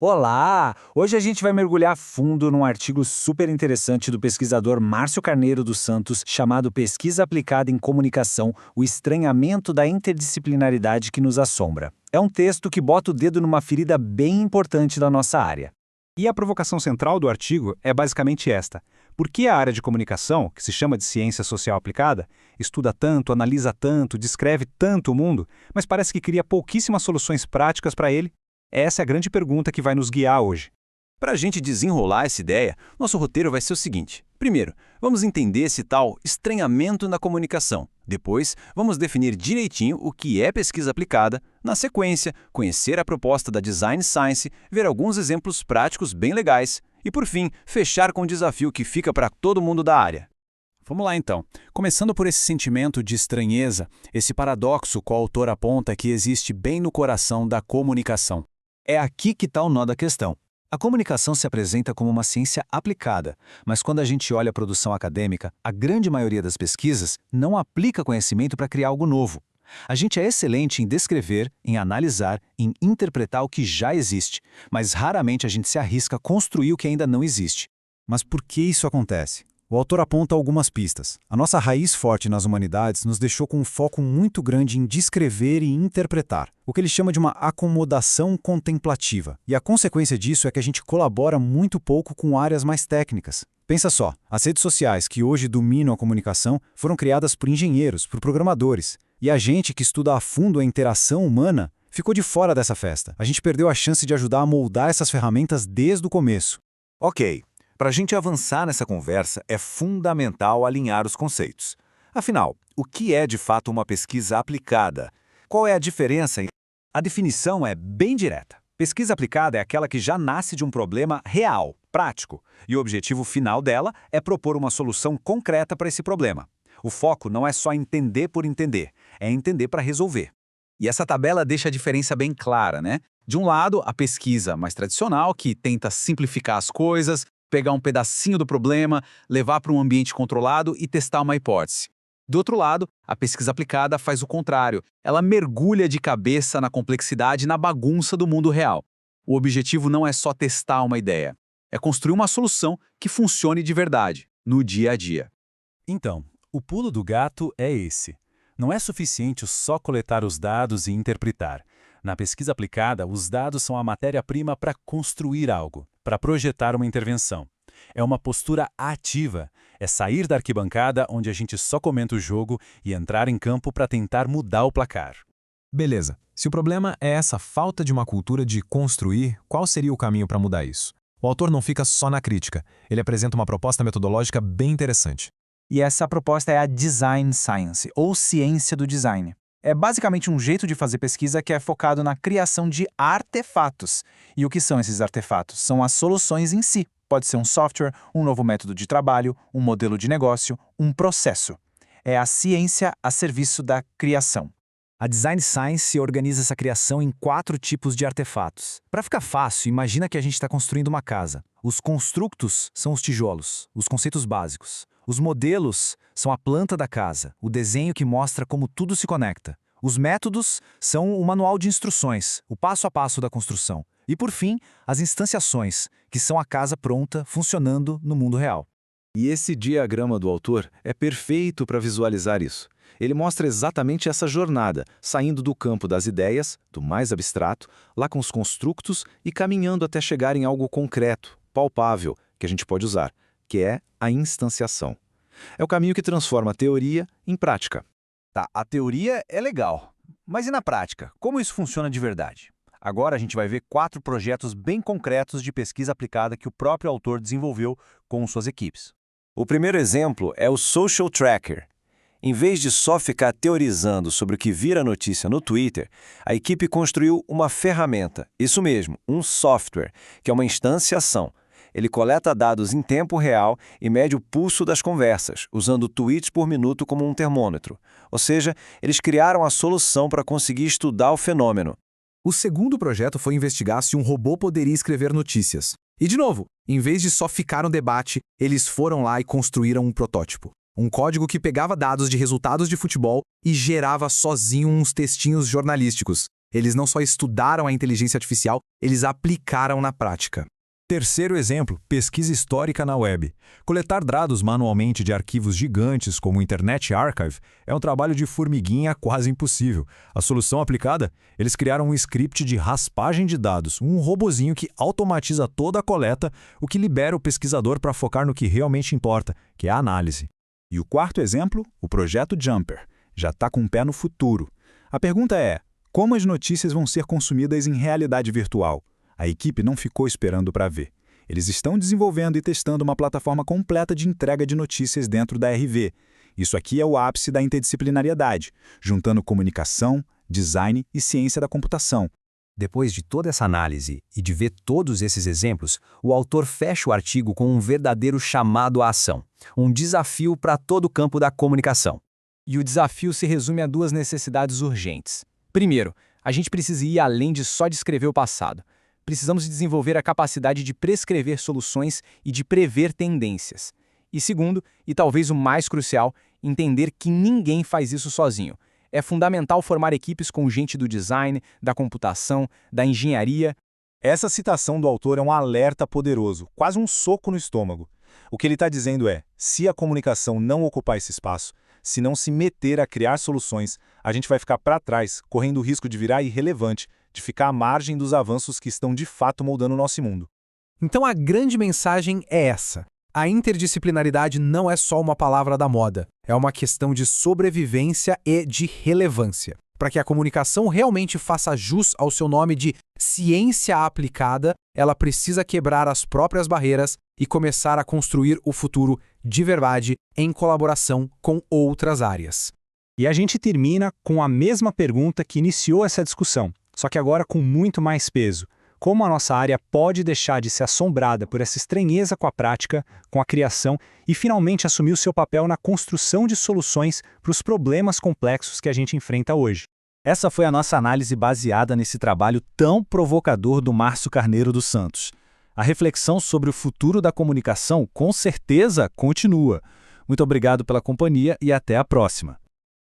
Olá! Hoje a gente vai mergulhar fundo num artigo super interessante do pesquisador Márcio Carneiro dos Santos, chamado Pesquisa Aplicada em Comunicação: O Estranhamento da Interdisciplinaridade que nos assombra. É um texto que bota o dedo numa ferida bem importante da nossa área. E a provocação central do artigo é basicamente esta: por que a área de comunicação, que se chama de ciência social aplicada, estuda tanto, analisa tanto, descreve tanto o mundo, mas parece que cria pouquíssimas soluções práticas para ele? Essa é a grande pergunta que vai nos guiar hoje. Para a gente desenrolar essa ideia, nosso roteiro vai ser o seguinte. Primeiro, vamos entender esse tal estranhamento na comunicação. Depois, vamos definir direitinho o que é pesquisa aplicada. Na sequência, conhecer a proposta da Design Science, ver alguns exemplos práticos bem legais. E, por fim, fechar com o desafio que fica para todo mundo da área. Vamos lá então. Começando por esse sentimento de estranheza, esse paradoxo que o autor aponta que existe bem no coração da comunicação. É aqui que está o nó da questão. A comunicação se apresenta como uma ciência aplicada, mas quando a gente olha a produção acadêmica, a grande maioria das pesquisas não aplica conhecimento para criar algo novo. A gente é excelente em descrever, em analisar, em interpretar o que já existe, mas raramente a gente se arrisca a construir o que ainda não existe. Mas por que isso acontece? O autor aponta algumas pistas. A nossa raiz forte nas humanidades nos deixou com um foco muito grande em descrever e interpretar, o que ele chama de uma acomodação contemplativa. E a consequência disso é que a gente colabora muito pouco com áreas mais técnicas. Pensa só, as redes sociais que hoje dominam a comunicação foram criadas por engenheiros, por programadores. E a gente que estuda a fundo a interação humana ficou de fora dessa festa. A gente perdeu a chance de ajudar a moldar essas ferramentas desde o começo. Ok. Para a gente avançar nessa conversa, é fundamental alinhar os conceitos. Afinal, o que é de fato uma pesquisa aplicada? Qual é a diferença? A definição é bem direta. Pesquisa aplicada é aquela que já nasce de um problema real, prático, e o objetivo final dela é propor uma solução concreta para esse problema. O foco não é só entender por entender, é entender para resolver. E essa tabela deixa a diferença bem clara, né? De um lado, a pesquisa mais tradicional, que tenta simplificar as coisas, pegar um pedacinho do problema, levar para um ambiente controlado e testar uma hipótese. Do outro lado, a pesquisa aplicada faz o contrário. Ela mergulha de cabeça na complexidade e na bagunça do mundo real. O objetivo não é só testar uma ideia, é construir uma solução que funcione de verdade, no dia a dia. Então, o pulo do gato é esse. Não é suficiente só coletar os dados e interpretar. Na pesquisa aplicada, os dados são a matéria-prima para construir algo, para projetar uma intervenção. É uma postura ativa, é sair da arquibancada onde a gente só comenta o jogo e entrar em campo para tentar mudar o placar. Beleza. Se o problema é essa falta de uma cultura de construir, qual seria o caminho para mudar isso? O autor não fica só na crítica, ele apresenta uma proposta metodológica bem interessante. E essa proposta é a Design Science, ou ciência do design. É basicamente um jeito de fazer pesquisa que é focado na criação de artefatos. E o que são esses artefatos? São as soluções em si. Pode ser um software, um novo método de trabalho, um modelo de negócio, um processo. É a ciência a serviço da criação. A Design Science organiza essa criação em 4 tipos de artefatos. Para ficar fácil, imagina que a gente está construindo uma casa. Os constructos são os tijolos, os conceitos básicos. Os modelos são a planta da casa, o desenho que mostra como tudo se conecta. Os métodos são o manual de instruções, o passo a passo da construção. E, por fim, as instanciações, que são a casa pronta, funcionando no mundo real. E esse diagrama do autor é perfeito para visualizar isso. Ele mostra exatamente essa jornada, saindo do campo das ideias, do mais abstrato, lá com os constructos e caminhando até chegar em algo concreto, palpável, que a gente pode usar, que é a instanciação. É o caminho que transforma a teoria em prática. Tá, a teoria é legal, mas e na prática? Como isso funciona de verdade? Agora a gente vai ver 4 projetos bem concretos de pesquisa aplicada que o próprio autor desenvolveu com suas equipes. O primeiro exemplo é o Social Tracker. Em vez de só ficar teorizando sobre o que vira notícia no Twitter, a equipe construiu uma ferramenta, isso mesmo, um software, que é uma instanciação. Ele coleta dados em tempo real e mede o pulso das conversas, usando tweets por minuto como um termômetro. Ou seja, eles criaram a solução para conseguir estudar o fenômeno. O segundo projeto foi investigar se um robô poderia escrever notícias. E, de novo, em vez de só ficar no debate, eles foram lá e construíram um protótipo. Um código que pegava dados de resultados de futebol e gerava sozinho uns textinhos jornalísticos. Eles não só estudaram a inteligência artificial, eles aplicaram na prática. Terceiro exemplo, pesquisa histórica na web. Coletar dados manualmente de arquivos gigantes como o Internet Archive é um trabalho de formiguinha quase impossível. A solução aplicada? Eles criaram um script de raspagem de dados, um robozinho que automatiza toda a coleta, o que libera o pesquisador para focar no que realmente importa, que é a análise. E o quarto exemplo, o projeto Jumper. Já está com um pé no futuro. A pergunta é, como as notícias vão ser consumidas em realidade virtual? A equipe não ficou esperando para ver. Eles estão desenvolvendo e testando uma plataforma completa de entrega de notícias dentro da RV. Isso aqui é o ápice da interdisciplinariedade, juntando comunicação, design e ciência da computação. Depois de toda essa análise e de ver todos esses exemplos, o autor fecha o artigo com um verdadeiro chamado à ação, um desafio para todo o campo da comunicação. E o desafio se resume a duas necessidades urgentes. Primeiro, a gente precisa ir além de só descrever o passado. Precisamos desenvolver a capacidade de prescrever soluções e de prever tendências. E segundo, e talvez o mais crucial, entender que ninguém faz isso sozinho. É fundamental formar equipes com gente do design, da computação, da engenharia. Essa citação do autor é um alerta poderoso, quase um soco no estômago. O que ele está dizendo é, se a comunicação não ocupar esse espaço, se não se meter a criar soluções, a gente vai ficar para trás, correndo o risco de virar irrelevante, de ficar à margem dos avanços que estão de fato moldando o nosso mundo. Então a grande mensagem é essa. A interdisciplinaridade não é só uma palavra da moda, é uma questão de sobrevivência e de relevância. Para que a comunicação realmente faça jus ao seu nome de ciência aplicada, ela precisa quebrar as próprias barreiras e começar a construir o futuro de verdade em colaboração com outras áreas. E a gente termina com a mesma pergunta que iniciou essa discussão, só que agora com muito mais peso. Como a nossa área pode deixar de ser assombrada por essa estranheza com a prática, com a criação e finalmente assumir o seu papel na construção de soluções para os problemas complexos que a gente enfrenta hoje? Essa foi a nossa análise baseada nesse trabalho tão provocador do Márcio Carneiro dos Santos. A reflexão sobre o futuro da comunicação, com certeza, continua. Muito obrigado pela companhia e até a próxima.